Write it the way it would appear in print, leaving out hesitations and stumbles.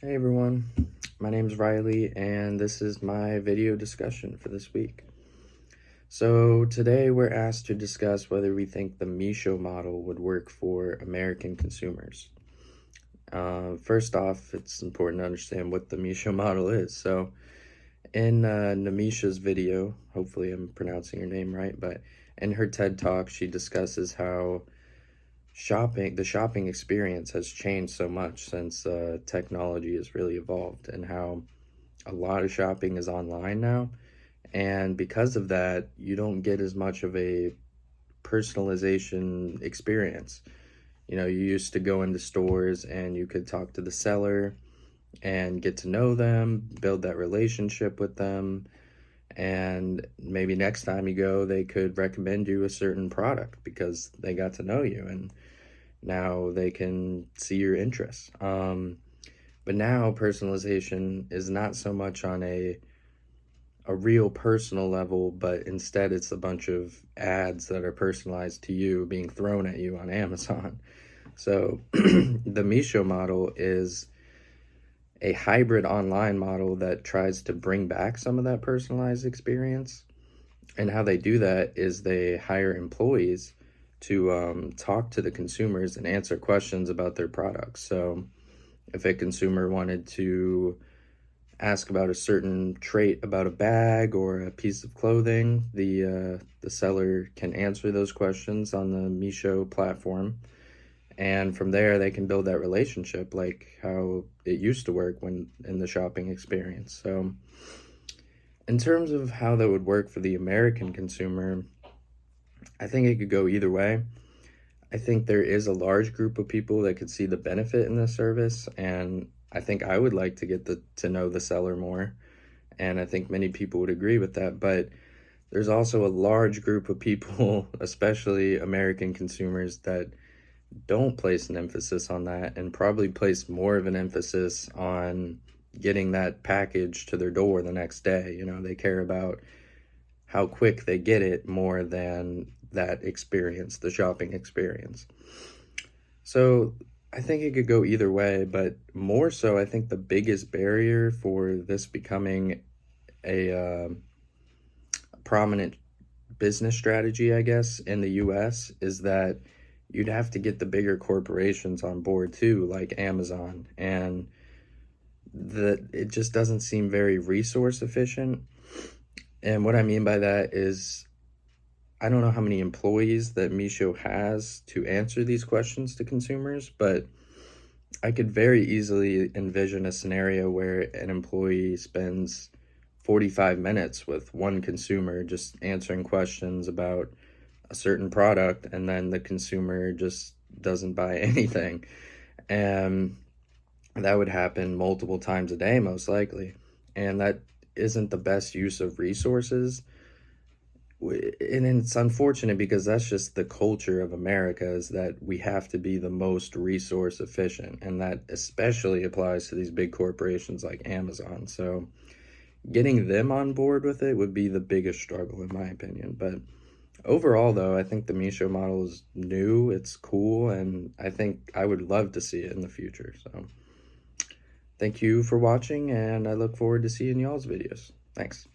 Hey everyone, my name's Riley and this is my video discussion for this week. So today we're asked to discuss whether we think the Misho model would work for American consumers. First off, it's important to understand what the Misho model is. So in Namisha's video, hopefully I'm pronouncing her name right, but in her TED Talk she discusses how the shopping experience has changed so much since technology has really evolved, and how a lot of shopping is online now, and because of that you don't get as much of a personalization experience. You used to go into stores and you could talk to the seller and get to know them, build that relationship with them, and maybe next time you go they could recommend you a certain product because they got to know you, and now they can see your interests. But now personalization is not so much on a real personal level, but instead it's a bunch of ads that are personalized to you being thrown at you on Amazon. So the Misho model is a hybrid online model that tries to bring back some of that personalized experience. And how they do that is they hire employees to talk to the consumers and answer questions about their products. So if a consumer wanted to ask about a certain trait about a bag or a piece of clothing, the seller can answer those questions on the Misho platform, and from there they can build that relationship like how it used to work when in the shopping experience. So in terms of how that would work for the American consumer, I think it could go either way. I think there is a large group of people that could see the benefit in this service, and I think I would like to get to know the seller more, and I think many people would agree with that. But there's also a large group of people, especially American consumers, that don't place an emphasis on that and probably place more of an emphasis on getting that package to their door the next day. They care about how quick they get it more than that experience, the shopping experience. So I think it could go either way, but more so, I think the biggest barrier for this becoming a prominent business strategy, I guess, in the US is that you'd have to get the bigger corporations on board too, like Amazon, and that it just doesn't seem very resource efficient. And what I mean by that is I don't know how many employees that Misho has to answer these questions to consumers, but I could very easily envision a scenario where an employee spends 45 minutes with one consumer just answering questions about a certain product, and then the consumer just doesn't buy anything. And that would happen multiple times a day, most likely. And that isn't the best use of resources. And it's unfortunate because that's just the culture of America, is that we have to be the most resource efficient, and that especially applies to these big corporations like Amazon. So getting them on board with it would be the biggest struggle in my opinion. But overall though, I think the Misho model is new, it's cool, and I think I would love to see it in the future. So thank you for watching, and I look forward to seeing y'all's videos. Thanks.